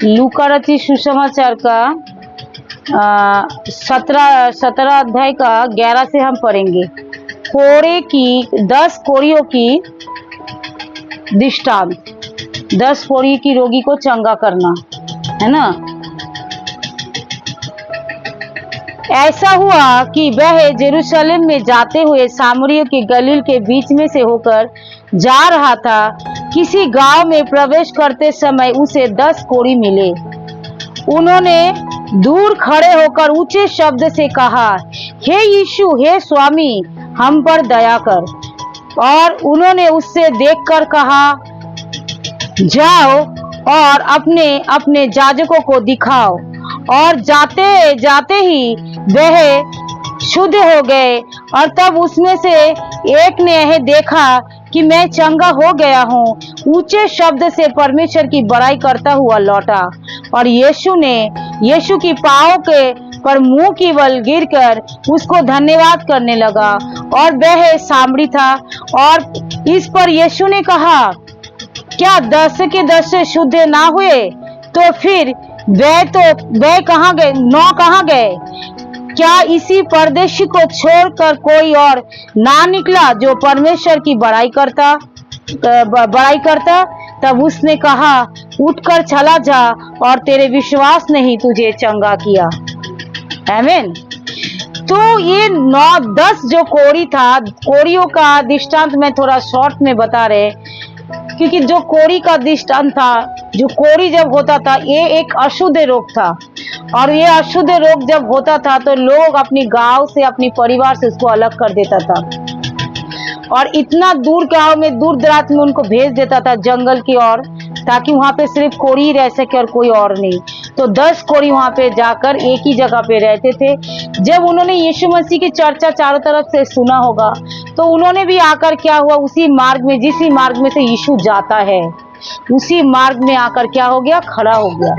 लूका रचित सुसमाचार का 17 अध्याय का 11 से हम पढ़ेंगे। 10 कोड़ियों की दृष्टांत, 10 कोड़ी की रोगी को चंगा करना, है ना। ऐसा हुआ कि वह जेरूशलेम में जाते हुए सामरियों के गलील के बीच में से होकर जा रहा था। किसी गांव में प्रवेश करते समय उसे 10 कोढ़ी मिले। उन्होंने दूर खड़े होकर ऊंचे शब्द से कहा, हे यीशु, हे स्वामी, हम पर दया कर। और उन्होंने उससे देखकर कहा, जाओ और अपने अपने याजकों को दिखाओ। और जाते जाते ही वह शुद्ध हो गए। और तब उसमें से एक ने यह देखा कि मैं चंगा हो गया हूँ, ऊंचे शब्द से परमेश्वर की बड़ाई करता हुआ लौटा। और यीशु की पाँव के पर मुंह की बल गिरकर उसको धन्यवाद करने लगा। और वह सामरी था। और इस पर यीशु ने कहा, क्या 10 के 10 शुद्ध ना हुए? तो फिर वे कहाँ गए? 9 कहाँ गए? क्या इसी परदेशी को छोड़कर कोई और ना निकला जो परमेश्वर की बड़ाई करता? तब उसने कहा, उठकर चला जा, और तेरे विश्वास ने ही तुझे चंगा किया। आमीन। तो ये 9-10 जो कोड़ी था, कोड़ियों का दृष्टांत में थोड़ा शॉर्ट में बता रहे, क्योंकि जो कोड़ी का दृष्टांत था, जो कोड़ी जब होता था, ये एक अशुद्ध रोग था। और ये अशुद्ध रोग जब होता था तो लोग अपनी गांव से, अपनी परिवार से उसको अलग कर देता था। और इतना दूर गांव में, दूर दराज में उनको भेज देता था जंगल की ओर, ताकि वहां पे सिर्फ कोड़ी ही रह सके और कोई और नहीं। तो 10 कोड़ी वहां पे जाकर एक ही जगह पे रहते थे। जब उन्होंने यीशु मसीह की चर्चा चारों तरफ से सुना होगा, तो उन्होंने भी आकर क्या हुआ, उसी मार्ग में, जिस मार्ग में से यीशु जाता है, उसी मार्ग में आकर क्या हो गया, खड़ा हो गया।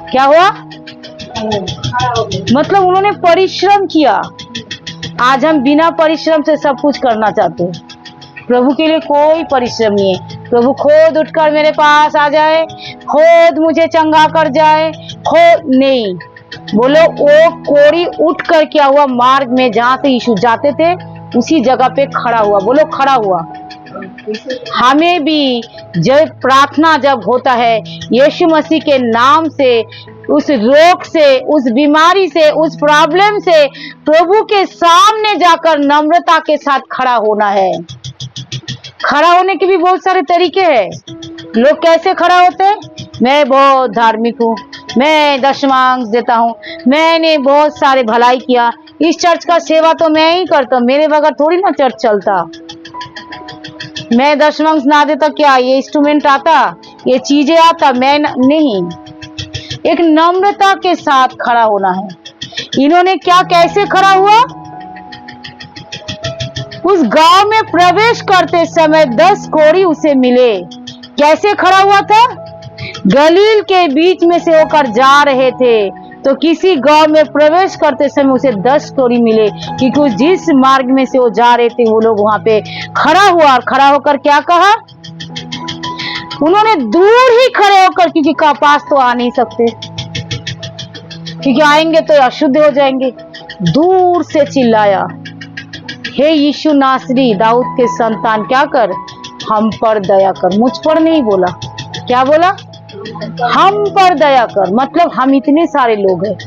क्या हुआ? मतलब उन्होंने परिश्रम किया। आज हम बिना परिश्रम से सब कुछ करना चाहते हैं। प्रभु के लिए कोई परिश्रम नहीं है। प्रभु खुद उठकर मेरे पास आ जाए, खुद मुझे चंगा कर जाए, खुद नहीं। बोलो, वो कोड़ी उठकर क्या हुआ, मार्ग में जहां से यीशु जाते थे उसी जगह पे खड़ा हुआ। बोलो, खड़ा हुआ। हमें भी जब प्रार्थना जब होता है यीशु मसीह के नाम से, उस रोग से, उस बीमारी से, उस प्रॉब्लम से प्रभु के सामने जाकर नम्रता के साथ खड़ा होना है। खड़ा होने के भी बहुत सारे तरीके हैं। लोग कैसे खड़ा होते हैं? मैं बहुत धार्मिक हूँ, मैं दशमांश देता हूँ, मैंने बहुत सारे भलाई किया, इस चर्च का सेवा तो मैं ही करता हूँ, मेरे बगैर थोड़ी ना चर्च चलता। मैं दशमांश ना देता क्या ये इंस्ट्रूमेंट आता, ये चीजें आता? मैं नहीं। एक नम्रता के साथ खड़ा होना है। इन्होंने क्या, कैसे खड़ा हुआ? उस गांव में प्रवेश करते समय 10 कोढ़ी उसे मिले। कैसे खड़ा हुआ था? गलील के बीच में से होकर जा रहे थे, तो किसी गांव में प्रवेश करते समय उसे 10 कोढ़ी मिले, क्योंकि जिस मार्ग में से वो जा रहे थे वो लोग वहां पे खड़ा हुआ। और खड़ा होकर क्या कहा? उन्होंने दूर ही खड़े होकर, क्योंकि पास तो आ नहीं सकते, क्योंकि आएंगे तो अशुद्ध हो जाएंगे, दूर से चिल्लाया, हे यीशु नासरी, दाऊद के संतान, क्या कर, हम पर दया कर। मुझ पर नहीं बोला, क्या बोला? हम पर दया कर। मतलब हम इतने सारे लोग हैं।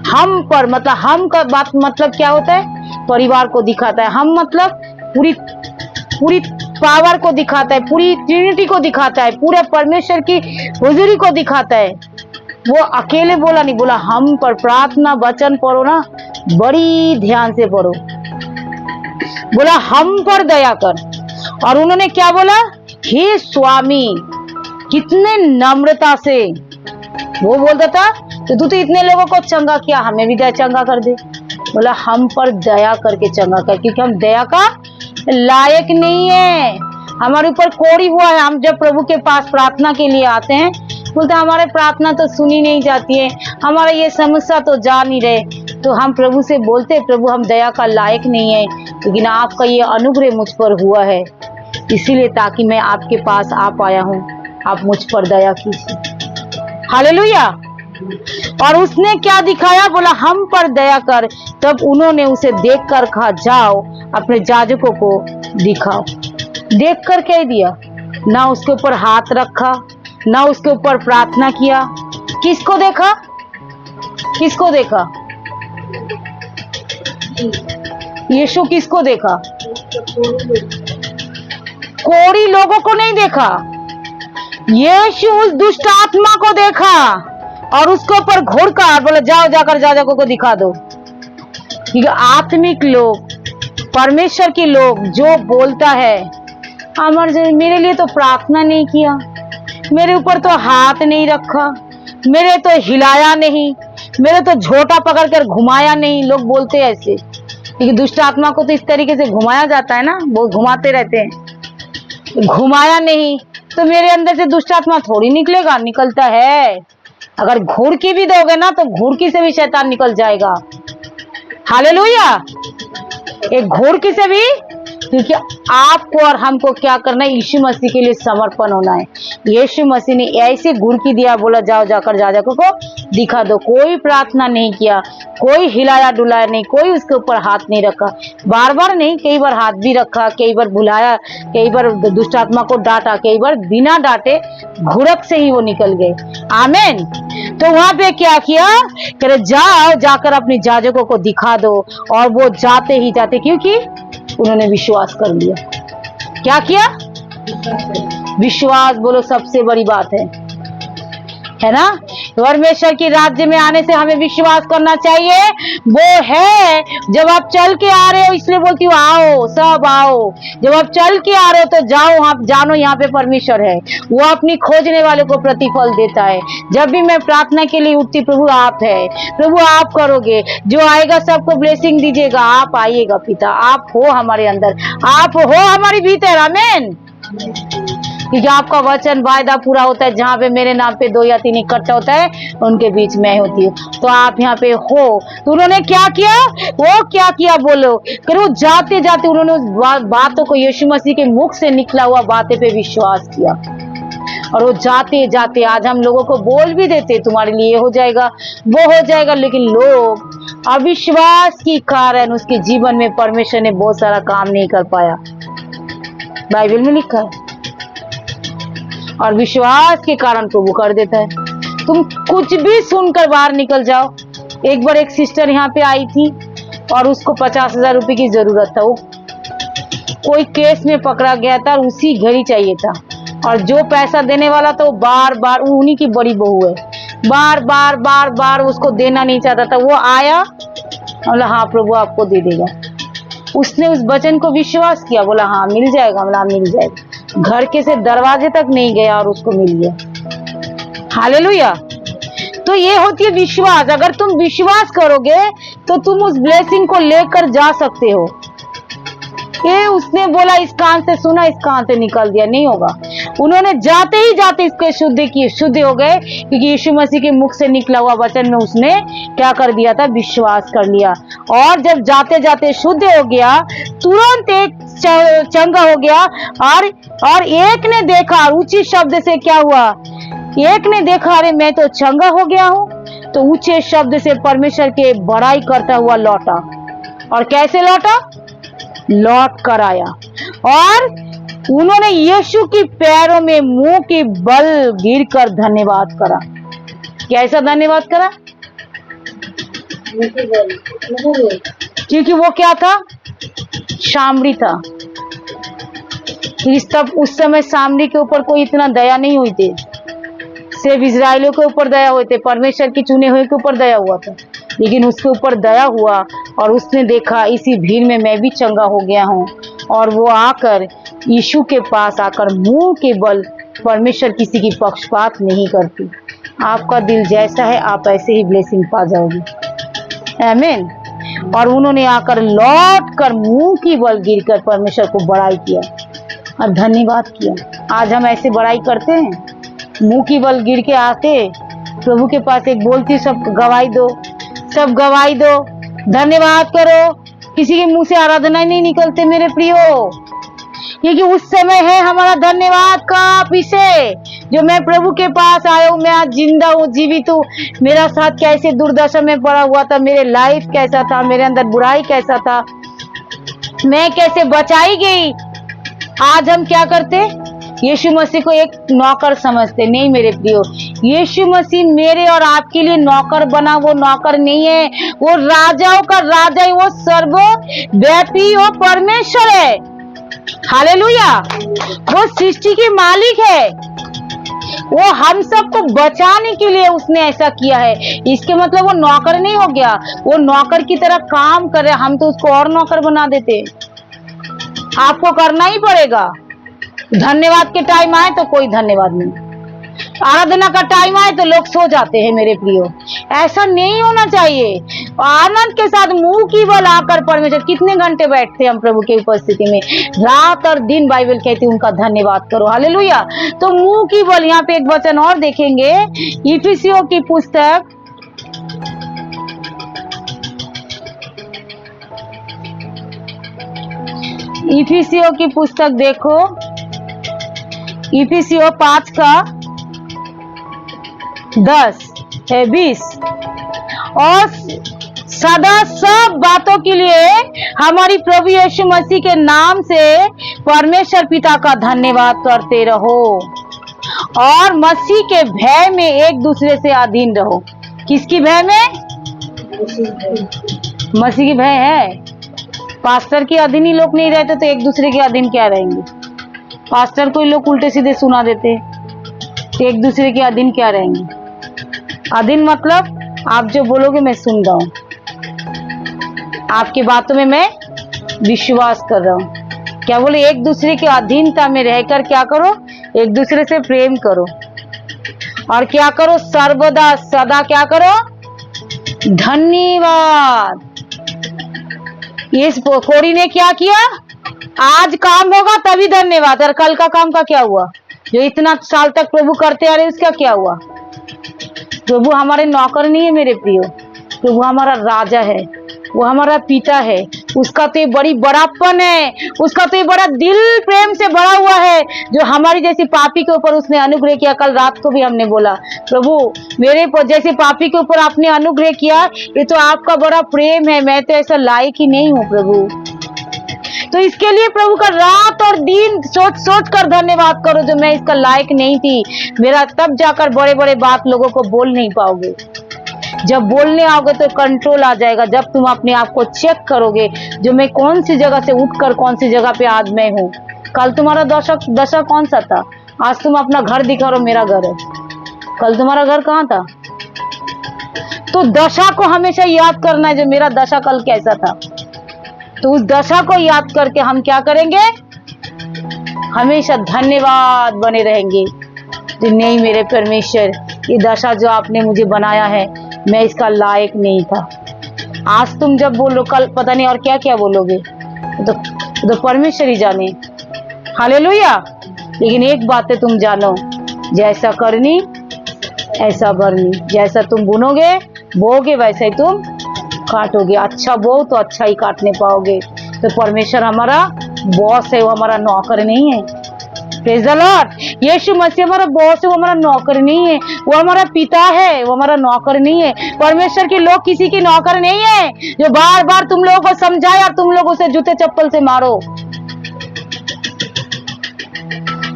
हम पर मतलब, हम का बात मतलब क्या होता है? परिवार को दिखाता है। हम मतलब पूरी पावर को दिखाता है, पूरी ट्रिनिटी को दिखाता है, पूरे परमेश्वर की हुजूरी को दिखाता है। वो अकेले बोला नहीं, बोला हम पर। प्रार्थना वचन पढ़ो ना, बड़ी ध्यान से पढ़ो। बोला हम पर दया कर। और उन्होंने क्या बोला? हे स्वामी। कितने नम्रता से वो बोलता था, तो तू तो इतने लोगों को चंगा किया, हमें भी दया चंगा कर दे। बोला हम पर दया करके चंगा कर, क्योंकि हम दया का लायक नहीं है। हमारे ऊपर कोड़ी हुआ है। हम जब प्रभु के पास प्रार्थना के लिए आते हैं, बोलते हमारे प्रार्थना तो सुनी नहीं जाती है, हमारा ये समस्या तो जा नहीं रहे। तो हम प्रभु से बोलते, प्रभु हम दया का लायक नहीं है, लेकिन आपका ये अनुग्रह मुझ पर हुआ है, इसीलिए ताकि मैं आपके पास आ पाया हूँ। आप मुझ पर दया कीजिए। हालेलुया। और उसने क्या दिखाया, बोला हम पर दया कर। तब उन्होंने उसे देखकर कहा, जाओ अपने याजकों को दिखाओ। देख कर कह दिया, ना उसके ऊपर हाथ रखा, ना उसके ऊपर प्रार्थना किया। किसको देखा? किसको देखा? यीशु किसको देखा? कोढ़ी लोगों को नहीं देखा, यीशु उस दुष्ट आत्मा को देखा और उसके ऊपर घूरकर बोला, जाओ जाकर याजकों को दिखा दो। क्योंकि आत्मिक लोग, परमेश्वर के लोग जो बोलता है, अमर मेरे लिए तो प्रार्थना नहीं किया, मेरे ऊपर तो हाथ नहीं रखा, मेरे तो हिलाया नहीं, मेरे तो झोटा पकड़कर घुमाया नहीं। लोग बोलते हैं ऐसे, क्योंकि दुष्ट आत्मा को तो इस तरीके से घुमाया जाता है ना, वो घुमाते रहते हैं। घुमाया नहीं तो मेरे अंदर से दुष्ट आत्मा थोड़ी निकलेगा, निकलता है। अगर घुड़की भी दोगे ना तो घुड़की से भी शैतान निकल जाएगा। हालेलुया। एक घुड़की से भी, क्योंकि आपको और हमको क्या करना है, यीशु मसीह के लिए समर्पण होना है। यीशु मसीह ने ऐसे घुड़की दिया, बोला जाओ जाकर याजकों को दिखा दो। कोई प्रार्थना नहीं किया, कोई हिलाया डुलाया नहीं, कोई उसके ऊपर हाथ नहीं रखा। बार बार नहीं, कई बार हाथ भी रखा, कई बार बुलाया, कई बार दुष्ट आत्मा को डांटा, कई बार बिना डांटे घुड़क से ही वो निकल गए। आमीन। तो वहां पे क्या किया, कह जाओ जाकर अपने याजकों को दिखा दो। और वो जाते ही जाते, क्योंकि उन्होंने विश्वास कर लिया। क्या किया? विश्वास। बोलो सबसे बड़ी बात है ना। परमेश्वर के राज्य में आने से हमें विश्वास करना चाहिए। वो है, जब आप चल के आ रहे हो, इसलिए बोलती हूँ आओ, सब आओ। जब आप चल के आ रहे हो तो जाओ, आप जानो यहाँ पे परमेश्वर है, वो अपनी खोजने वालों को प्रतिफल देता है। जब भी मैं प्रार्थना के लिए उठती, प्रभु आप है, प्रभु आप करोगे, जो आएगा सबको ब्लेसिंग दीजिएगा, आप आइएगा पिता, आप हो हमारे अंदर, आप हो हमारे भीतर। आमीन। क्योंकि आपका वचन वायदा पूरा होता है, जहाँ पे मेरे नाम पे 2 या 3 इकट्ठा होता है उनके बीच मैं होती हूँ। तो आप यहाँ पे हो। तो उन्होंने क्या किया, वो क्या किया बोलो, करो जाते जाते उन्होंने उस बातों को, यीशु मसीह के मुख से निकला हुआ बातें पे विश्वास किया। और वो जाते जाते, आज हम लोगों को बोल भी देते तुम्हारे लिए ये हो जाएगा, वो हो जाएगा, लेकिन लोग अविश्वास के कारण उसके जीवन में परमेश्वर ने बहुत सारा काम नहीं कर पाया। बाइबल में लिखा है। और विश्वास के कारण प्रभु कर देता है। तुम कुछ भी सुनकर बाहर निकल जाओ। एक बार एक सिस्टर यहाँ पे आई थी और उसको 50,000 रुपए की जरूरत था। वो कोई केस में पकड़ा गया था और उसी घड़ी चाहिए था। और जो पैसा देने वाला था वो बार बार, उन्हीं की बड़ी बहू है, बार बार उसको देना नहीं चाहता था। वो आया, बोला हाँ प्रभु आपको दे देगा। उसने उस वचन को विश्वास किया, बोला हाँ मिल जाएगा, बोला मिल जाएगा। घर के से दरवाजे तक नहीं गया और उसको मिल गया। हालेलुया। तो ये होती है विश्वास। अगर तुम विश्वास करोगे तो तुम उस ब्लेसिंग को लेकर जा सकते हो। ये उसने बोला इस कान से सुना, इस कान से निकल दिया, नहीं होगा। उन्होंने जाते ही जाते इसके शुद्ध हो गए, क्योंकि यीशु मसीह के मुख से निकला हुआ वचन में उसने क्या कर दिया था, विश्वास कर लिया। और जब जाते जाते शुद्ध हो गया, तुरंत एक चंगा हो गया। और एक ने देखा, ऊंचे शब्द से क्या हुआ, एक ने देखा अरे मैं तो चंगा हो गया हूं, तो ऊंचे शब्द से परमेश्वर के बड़ाई करता हुआ लौटा। और कैसे लौटा, लौट कर आया और उन्होंने यीशु की पैरों में मुंह के बल गिरकर धन्यवाद करा। कैसा धन्यवाद करा, क्योंकि वो क्या था, शामरी था। तब उस समय सामरी के ऊपर कोई इतना दया नहीं हुई थी, सिर्फ इजराइलियों के ऊपर दया हुए थे, परमेश्वर के चुने हुए के ऊपर दया हुआ था। लेकिन उसके ऊपर दया हुआ और उसने देखा इसी भीड़ में मैं भी चंगा हो गया हूँ। और वो आकर यीशु के पास आकर मुंह के बल, परमेश्वर किसी की पक्षपात नहीं करती। आपका दिल जैसा है आप ऐसे ही ब्लेसिंग पा जाओगे। आमीन। और उन्होंने आकर लौट कर मुंह की बल गिरकर परमेश्वर को बड़ाई किया और धन्यवाद किया। आज हम ऐसे बड़ाई करते हैं, मुंह की बल गिर के आते प्रभु के पास, एक बोलती सब गवाही दो, सब गवाही दो, धन्यवाद करो। किसी के मुंह से आराधना नहीं निकलते मेरे प्रियो। क्योंकि उस समय है हमारा धन्यवाद का विषय। जो मैं प्रभु के पास आया हूँ, मैं आज जिंदा हूँ, जीवित हूँ। मेरा साथ कैसे दुर्दशा में पड़ा हुआ था, मेरे लाइफ कैसा था, मेरे अंदर बुराई कैसा था, मैं कैसे बचाई गई। आज हम क्या करते, यीशु मसीह को एक नौकर समझते। नहीं मेरे प्रियो, यीशु मसीह मेरे और आपके लिए नौकर बना, वो नौकर नहीं है, वो राजाओं का राजा है, वो सर्वव्यापी वो परमेश्वर है। हालेलुया। वो सृष्टि के मालिक है, वो हम सबको बचाने के लिए उसने ऐसा किया है। इसके मतलब वो नौकर नहीं हो गया, वो नौकर की तरह काम कर रहे, हम तो उसको और नौकर बना देते। आपको करना ही पड़ेगा। धन्यवाद के टाइम आए तो कोई धन्यवाद नहीं, आराधना का टाइम आए तो लोग सो जाते हैं। मेरे प्रियो, ऐसा नहीं होना चाहिए। आनंद के साथ मुंह की बल आकर परमेश्वर, कितने घंटे बैठते हम प्रभु की उपस्थिति में, रात और दिन बाइबल कहती है उनका धन्यवाद करो। हालेलुया। तो मुंह की बल, यहाँ पे एक वचन और देखेंगे, इफिसियों की पुस्तक, इफिसियों की पुस्तक देखो, इफिसियों 5 का 10-20, और सदा सब बातों के लिए हमारी प्रभु यीशु मसीह के नाम से परमेश्वर पिता का धन्यवाद करते रहो, और मसीह के भय में एक दूसरे से अधीन रहो। किसकी भय में? मसीह की भय है। पास्टर के अधीन ही लोग नहीं रहते तो एक दूसरे के अधीन क्या रहेंगे? पास्टर को ही लोग उल्टे सीधे सुना देते तो एक दूसरे के अधीन क्या रहेंगे? अधीन मतलब आप जो बोलोगे मैं सुन रहा हूं, आपकी बातों में मैं विश्वास कर रहा हूं। क्या बोले? एक दूसरे के अधीनता में रहकर क्या करो? एक दूसरे से प्रेम करो, और क्या करो? सर्वदा सदा क्या करो? धन्यवाद। इस कोरी ने क्या किया? आज काम होगा तभी धन्यवाद, और कल का काम का क्या हुआ? जो इतना साल तक प्रभु करते आ रहे उसका क्या हुआ? प्रभु हमारे नौकर नहीं है मेरे प्रियो, प्रभु हमारा राजा है, वो हमारा पिता है। उसका तो ये बड़ी बड़ापन है, उसका तो ये बड़ा दिल प्रेम से भरा हुआ है, जो हमारी जैसी पापी के ऊपर उसने अनुग्रह किया। कल रात को भी हमने बोला, प्रभु मेरे जैसे पापी के ऊपर आपने अनुग्रह किया, ये तो आपका बड़ा प्रेम है, मैं तो ऐसा लायक ही नहीं हूँ प्रभु। तो इसके लिए प्रभु का रात और दिन सोच सोच कर धन्यवाद करो, जो मैं इसका लायक नहीं थी। मेरा तब जाकर बड़े बड़े बात लोगों को बोल नहीं पाओगे। जब बोलने आओगे तो कंट्रोल आ जाएगा, जब तुम अपने आप को चेक करोगे, जो मैं कौन सी जगह से उठकर कौन सी जगह पे आज मैं हूँ। कल तुम्हारा दशा कौन सा था? आज तुम अपना घर दिखा रहे हो, मेरा घर है। कल तुम्हारा घर कहाँ था? तो दशा को हमेशा याद करना है, जो मेरा दशा कल कैसा था। तो उस दशा को याद करके हम क्या करेंगे? हमेशा धन्यवाद बने रहेंगे। तो नहीं मेरे परमेश्वर, ये दशा जो आपने मुझे बनाया है, मैं इसका लायक नहीं था। आज तुम जब बोलो, कल पता नहीं और क्या क्या बोलोगे, तो परमेश्वर ही जाने। हालेलुया। लेकिन एक बात है तुम जानो, जैसा करनी ऐसा भरनी। जैसा तुम बुनोगे बोओगे वैसा ही तुम काटोगे। अच्छा बो तो अच्छा ही काटने पाओगे। तो परमेश्वर हमारा बॉस है, वो हमारा नौकर नहीं है। Praise the lord. Yeshu Masih हमारा बॉस है, वो हमारा नौकर नहीं है। वो हमारा पिता है, वो हमारा नौकर नहीं है। परमेश्वर के लोग किसी की नौकर नहीं है, जो बार बार तुम लोगों को समझाए और तुम लोग उसे जूते चप्पल से मारो।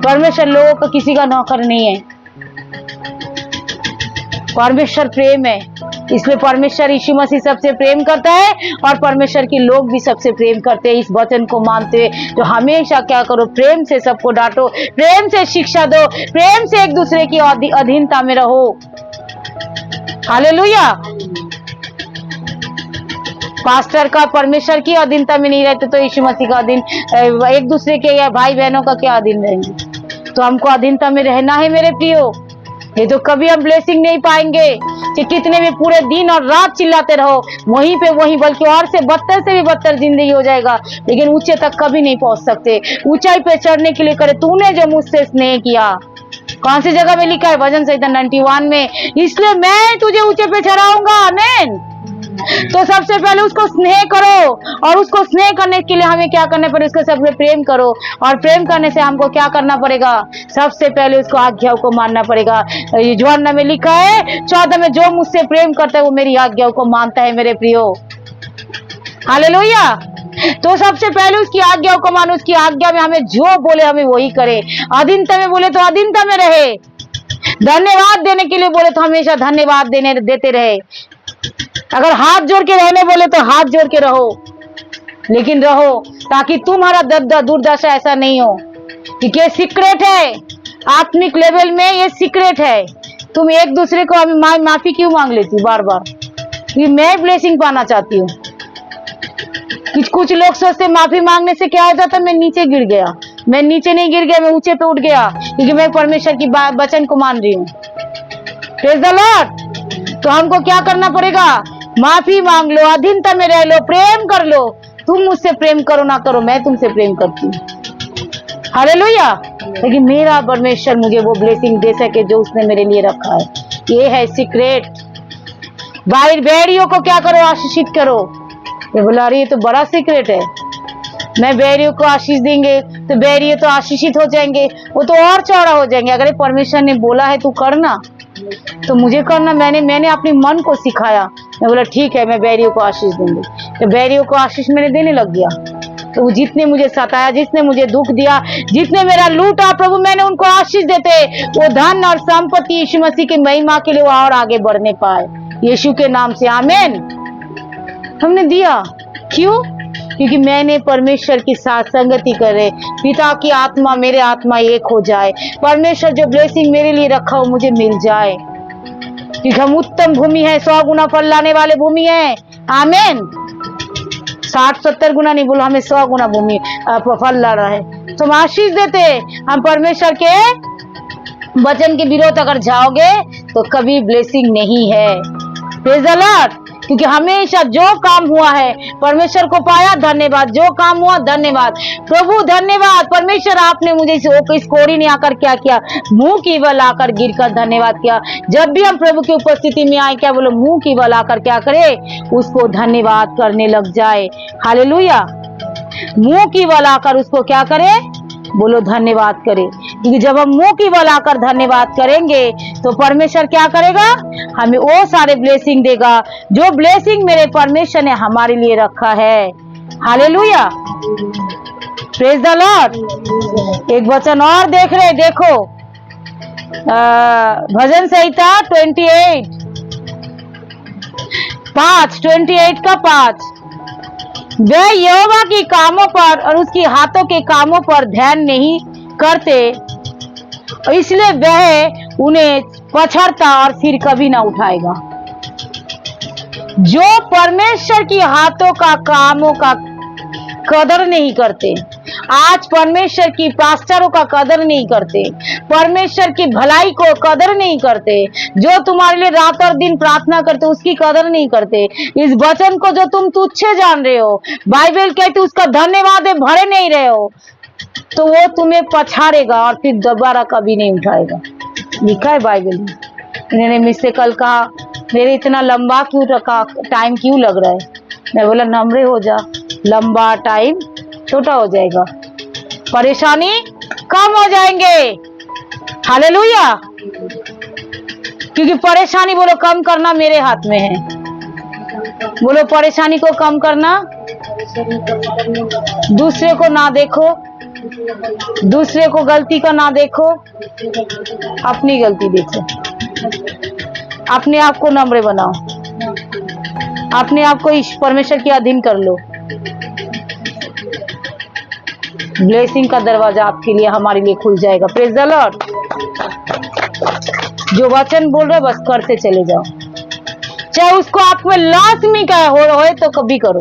परमेश्वर लोगों को किसी का नौकर नहीं है। परमेश्वर प्रेम है, इसलिए परमेश्वर यीशु मसीह सबसे प्रेम करता है, और परमेश्वर के लोग भी सबसे प्रेम करते हैं। इस वचन को मानते हुए तो हमेशा क्या करो? प्रेम से सबको डांटो, प्रेम से शिक्षा दो, प्रेम से एक दूसरे की अधीनता में रहो। हालेलुया। पास्टर का परमेश्वर की अधीनता में नहीं रहते तो यीशु मसीह का अधीन, एक दूसरे के या भाई बहनों का क्या अधीन रहेंगे? तो हमको अधीनता में रहना है मेरे प्रियो। ये तो कभी हम ब्लेसिंग नहीं पाएंगे। कितने भी पूरे दिन और रात चिल्लाते रहो, वहीं पे वहीं, बल्कि और से बदतर से भी बदतर जिंदगी हो जाएगा, लेकिन ऊंचे तक कभी नहीं पहुंच सकते। ऊंचाई पे चढ़ने के लिए करे, तूने जो मुझसे स्नेह किया। कौन सी जगह में लिखा है? भजन संहिता 91 में, इसलिए मैं तुझे ऊंचे पे चढ़ाऊंगा। आमीन। तो सबसे पहले उसको स्नेह करो, और उसको स्नेह करने के लिए हमें क्या करना पड़ेगा? उसको सबसे प्रेम करो, और प्रेम करने से हमको क्या करना पड़ेगा? सबसे पहले उसको आज्ञाओं को मानना पड़ेगा। यूहन्ना में लिखा है 14 में, जो मुझसे प्रेम करता है वो मेरी आज्ञाओं को मानता है मेरे प्रियो। हालेलुया। तो सबसे पहले उसकी आज्ञाओं को मानो, उसकी आज्ञा में हमें जो बोले हमें वही करे। अधीनता में बोले तो अधीनता में रहे, धन्यवाद देने के लिए बोले तो हमेशा धन्यवाद देते रहे। अगर हाथ जोड़ के रहने बोले तो हाथ जोड़ के रहो, लेकिन रहो ताकि तुम्हारा दुर्दशा ऐसा नहीं हो। क्योंकि ये सीक्रेट है, आत्मिक लेवल में ये सीक्रेट है। तुम एक दूसरे को माफी क्यों मांग लेती हो बार बार? क्योंकि मैं ब्लेसिंग पाना चाहती हूँ। कुछ लोग सोचते माफी मांगने से क्या होता था? मैं नीचे गिर गया। मैं नीचे नहीं गिर गया, मैं ऊंचे पे उठ गया, क्योंकि मैं परमेश्वर की वचन को मान रही हूँ। Praise the Lord. तो हमको क्या करना पड़ेगा? माफी मांग लो, अधीनता में रह लो, प्रेम कर लो। तुम मुझसे प्रेम करो ना करो, मैं तुमसे प्रेम करती हूँ। हालेलुया। लेकिन मेरा परमेश्वर मुझे वो ब्लेसिंग दे सके जो उसने मेरे लिए रखा है। ये है सीक्रेट। बैरियों को क्या करो? आशीषित करो। ये बोला अरे ये तो बड़ा सीक्रेट है। मैं बैरियों को आशीष देंगे तो बैरियों तो आशीषित हो जाएंगे, वो तो और चौड़ा हो जाएंगे। अगर परमेश्वर ने बोला है तू करना तो मुझे करना। मैंने अपने मन को सिखाया। मैं बोला ठीक है, मैं बैरियों को आशीष दूंगी। तो बैरियों को आशीष मैंने देने लग गया। तो वो जितने मुझे सताया, जिसने मुझे दुख दिया, जिसने मेरा लूटा, प्रभु मैंने उनको आशीष देते। वो धन और संपत्ति यीशु मसीह की महिमा के लिए वो और आगे बढ़ने पाए, यीशु के नाम से आमीन। हमने दिया क्यों? क्योंकि मैंने परमेश्वर की साथ संगति करे, पिता की आत्मा मेरे आत्मा एक हो जाए, परमेश्वर जो ब्लेसिंग मेरे लिए रखा हो मुझे मिल जाए। क्योंकि हम उत्तम भूमि है, 100 गुना फल लाने वाले भूमि है। आमीन। 60-70 गुना नहीं बोलो, हमें 100 गुना भूमि फल ला रहा है। तुम आशीष देते, हम परमेश्वर के वचन के विरोध अगर जाओगे तो कभी ब्लेसिंग नहीं है। Praise the Lord. क्योंकि हमेशा जो काम हुआ है परमेश्वर को पाया, धन्यवाद। जो काम हुआ धन्यवाद प्रभु, धन्यवाद परमेश्वर, आपने मुझे इस कोड़ी ने आकर क्या किया? मुंह की बल आकर गिरकर धन्यवाद किया। जब भी हम प्रभु की उपस्थिति में आए, क्या बोलो? मुंह की बल आकर क्या करे? उसको धन्यवाद करने लग जाए। हालेलुया। मुंह की बल आकर उसको क्या करे? बोलो धन्यवाद करे। क्योंकि जब हम मुंह की बल आकर धन्यवाद करेंगे तो परमेश्वर क्या करेगा? हमें वो सारे ब्लेसिंग देगा जो ब्लेसिंग मेरे परमेश्वर ने हमारे लिए रखा है। हालेलुया। Praise the Lord. एक वचन और देख रहे, देखो भजन संहिता 28 का 5। वे यहोवा की कामों पर और उसकी हाथों के कामों पर ध्यान नहीं करते, इसलिए वह उन्हें पछड़ता और सिर कभी ना उठाएगा। जो परमेश्वर की हाथों का कामों का कदर नहीं करते, आज परमेश्वर की पास्टरों का कदर नहीं करते, परमेश्वर की भलाई को कदर नहीं करते, जो तुम्हारे लिए रात और दिन प्रार्थना करते उसकी कदर नहीं करते, इस वचन को जो तुम तुच्छ जान रहे हो, बाइबल कहती उसका धन्यवाद भरे नहीं रहे हो, तो वो तुम्हें पछाड़ेगा और फिर दोबारा कभी नहीं उठाएगा। लिखा है बाइबल में। इन्होंने मुझसे कल कहा मेरे इतना लंबा क्यों रखा, टाइम क्यों लग रहा है? मैं बोला नम्र हो जा, लंबा टाइम छोटा हो जाएगा, परेशानी कम हो जाएंगे। हालेलुया। क्योंकि परेशानी बोलो कम करना मेरे हाथ में है। बोलो परेशानी को कम करना। दूसरे को ना देखो, दूसरे को गलती का ना देखो, अपनी गलती देखो। अपने आप को नम्र बनाओ, अपने आप को परमेश्वर के अधीन कर लो। ब्लेसिंग का दरवाजा आपके लिए हमारे लिए खुल जाएगा। Praise the Lord. जो वचन बोल रहे बस करते चले जाओ, चाहे उसको आप में लॉस में क्या हो तो कभी करो,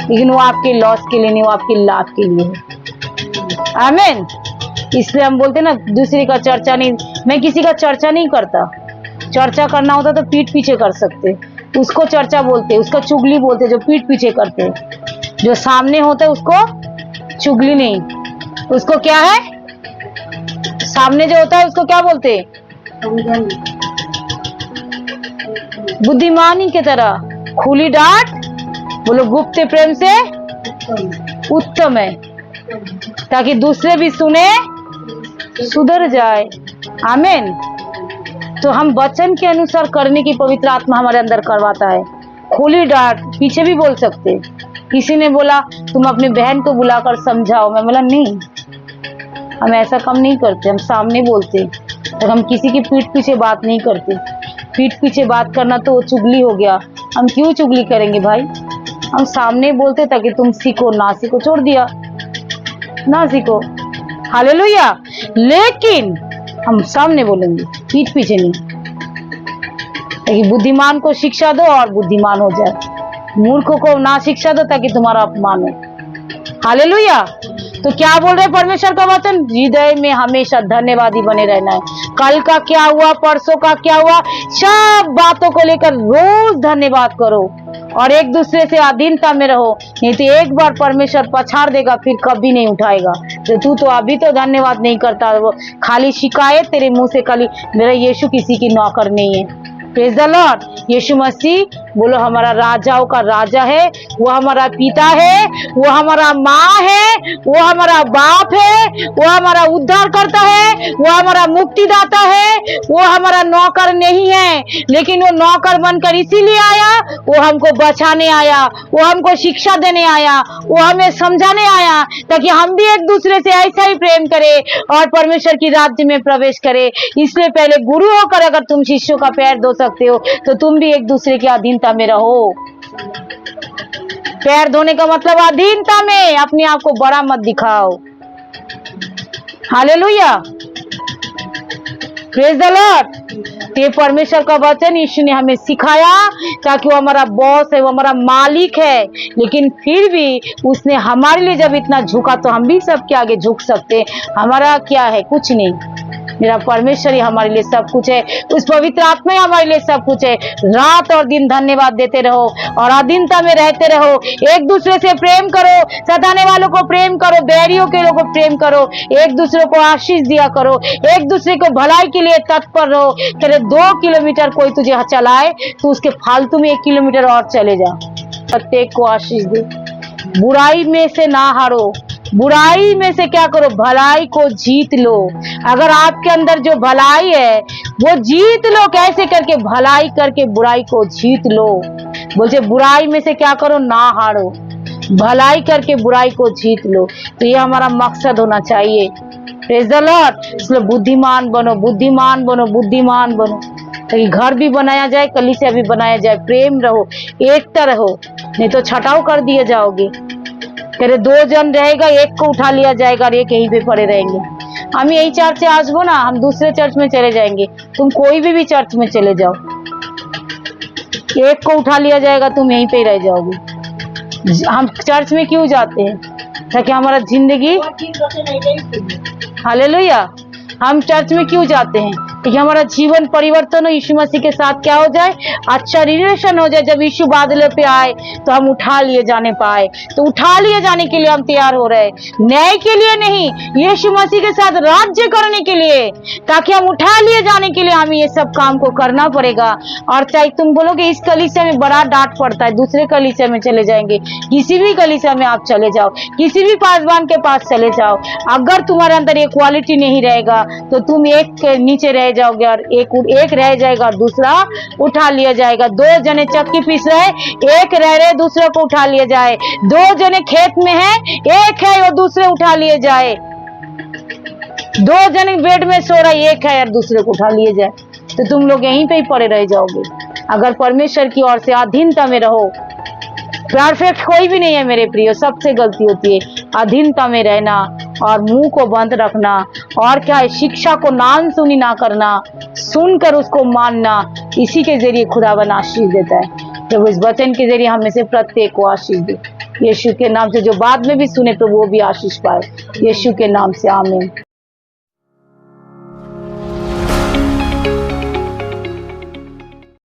लेकिन वो आपके लॉस के लिए नहीं, वो आपके लाभ के लिए है। आमीन। इसलिए हम बोलते ना दूसरे का चर्चा नहीं, मैं किसी का चर्चा नहीं करता। चर्चा करना होता तो पीठ पीछे कर सकते, उसको चर्चा बोलते, उसका चुगली बोलते, जो पीठ पीछे करते। जो सामने होता है उसको चुगली नहीं, उसको क्या है? सामने जो होता है उसको क्या बोलते? बुद्धिमानी की तरह खुली डांट बोलो गुप्त प्रेम से उत्तम है, ताकि दूसरे भी सुने सुधर जाए। आमीन। तो हम वचन के अनुसार करने की पवित्र आत्मा हमारे अंदर करवाता है। खुली डांट पीछे भी बोल सकते। किसी ने बोला तुम अपनी बहन को बुलाकर समझाओ, मैं बोला नहीं, हम ऐसा काम नहीं करते, हम सामने बोलते। और हम किसी की पीठ पीछे बात नहीं करते। पीठ पीछे बात करना तो वो चुगली हो गया। हम क्यों चुगली करेंगे भाई, हम सामने बोलते ताकि तुम सीखो, ना सीखो छोड़ दिया, ना सीखो। हालेलुया। लेकिन हम सामने बोलेंगे, पीठ पीछे नहीं, ताकि बुद्धिमान को शिक्षा दो और बुद्धिमान हो जाए, मूर्खों को ना शिक्षा दो ताकि तुम्हारा अपमान हो। हालेलुया। तो क्या बोल रहे परमेश्वर का वचन, हृदय में हमेशा धन्यवादी बने रहना है। कल का क्या हुआ, परसों का क्या हुआ, सब बातों को लेकर रोज धन्यवाद करो और एक दूसरे से अधीनता में रहो। नहीं तो एक बार परमेश्वर पछाड़ देगा, फिर कभी नहीं उठाएगा। तो तू तो अभी तो धन्यवाद नहीं करता, वो खाली शिकायत तेरे मुंह से, खाली मेरा यीशु किसी की नौकर नहीं है। Praise the lord. Yeshu Masih बोलो हमारा राजाओं का राजा है, वो हमारा पिता है, वो हमारा माँ है, वो हमारा बाप है, वो हमारा उद्धार करता है, वो हमारा मुक्तिदाता है। वो हमारा नौकर नहीं है, लेकिन वो नौकर बनकर इसीलिए आया, वो हमको बचाने आया, वो हमको शिक्षा देने आया, वो हमें समझाने आया, ताकि हम भी एक दूसरे से ऐसा ही प्रेम करें और परमेश्वर की राज्य में प्रवेश करें। इसलिए पहले गुरु होकर अगर तुम शिष्यों का पैर धो सकते हो, तो तुम भी एक दूसरे की अधीनता में रहो। पैर धोने का मतलब अधीनता में, अपने आप को बड़ा मत दिखाओ। हालेलुया। Praise the Lord. ये परमेश्वर का वचन यीशु ने हमें सिखाया, ताकि वो हमारा बॉस है, वो हमारा मालिक है, लेकिन फिर भी उसने हमारे लिए जब इतना झुका, तो हम भी सबके आगे झुक सकते। हमारा क्या है, कुछ नहीं। मेरा परमेश्वर ही हमारे लिए सब कुछ है, उस पवित्र आत्मा ही हमारे लिए सब कुछ है। रात और दिन धन्यवाद देते रहो और अधीनता में रहते रहो। एक दूसरे से प्रेम करो, सताने वालों को प्रेम करो, बैरियों के लोगों को प्रेम करो, एक दूसरे को आशीष दिया करो, एक दूसरे को भलाई के लिए तत्पर रहो। तेरे 2 किलोमीटर कोई तुझे चलाए, तो उसके फालतू में 1 किलोमीटर और चले जा। प्रत्येक को आशीष दे। बुराई में से ना हारो, बुराई में से क्या करो, भलाई को जीत लो। अगर आपके अंदर जो भलाई है वो जीत लो। कैसे करके, भलाई करके बुराई को जीत लो। बोलते बुराई में से क्या करो, ना हारो, भलाई करके बुराई को जीत लो। तो ये हमारा मकसद होना चाहिए। Praise the Lord. इसलिए बुद्धिमान बनो, बुद्धिमान बनो, बुद्धिमान बनो, ताकि घर भी बनाया जाए, कलीसिया भी बनाया जाए। प्रेम रहो, एकता रहो, नहीं तो छटाव कर दिए जाओगे। तेरे 2 जन रहेगा, एक को उठा लिया जाएगा और एक यहीं पे पड़े रहेंगे। हम यही चर्च से आसबो ना, हम दूसरे चर्च में चले जाएंगे। तुम कोई भी चर्च में चले जाओ, एक को उठा लिया जाएगा, तुम यहीं पे ही रह जाओगे। हम चर्च में क्यों जाते हैं, ताकि हमारा जिंदगी, हालेलुया, हम चर्च में क्यों जाते हैं, कि हमारा जीवन परिवर्तन हो, यीशु मसीह के साथ क्या हो जाए, अच्छा रिलेशन हो जाए। जब यीशु बादलों पे आए तो हम उठा लिए जाने पाए। तो उठा लिए जाने के लिए हम तैयार हो रहे, न्याय के लिए नहीं, यीशु मसीह के साथ राज्य करने के लिए। ताकि हम उठा लिए जाने के लिए हमें ये सब काम को करना पड़ेगा। और चाहे तुम बोलोगे इस कलीसिया में बड़ा डांट पड़ता है, दूसरे कलीसिया में चले जाएंगे। किसी भी कलीसिया में आप चले जाओ, किसी भी पासवान के पास चले जाओ, अगर तुम्हारे अंदर ये क्वालिटी नहीं रहेगा, तो तुम एक के नीचे रह जाओगे और एक रह जाएगा और दूसरा उठा लिया जाएगा। 2 जने चक्की पीस रहे, एक रह रहे, दूसरे को उठा लिया जाए। 2 जने खेत में है, एक है और दूसरे उठा लिए जाए। 2 जने बेड में सो रहा है, एक है और दूसरे को उठा लिए जाए। तो तुम लोग यहीं पे ही पड़े रह जाओगे। अगर परमेश्वर की ओर से अधीनता में रहो। परफेक्ट कोई भी नहीं है मेरे प्रियो, सबसे गलती होती है। अधीनता में रहना और मुंह को बंद रखना, और क्या है, शिक्षा को नाम सुनी ना करना, सुनकर उसको मानना, इसी के जरिए खुदावन आशीष देता है। जब इस वचन के जरिए हमें से प्रत्येक को आशीष दे, यीशु के नाम से। जो बाद में भी सुने तो वो भी आशीष पाए, यीशु के नाम से, आमीन।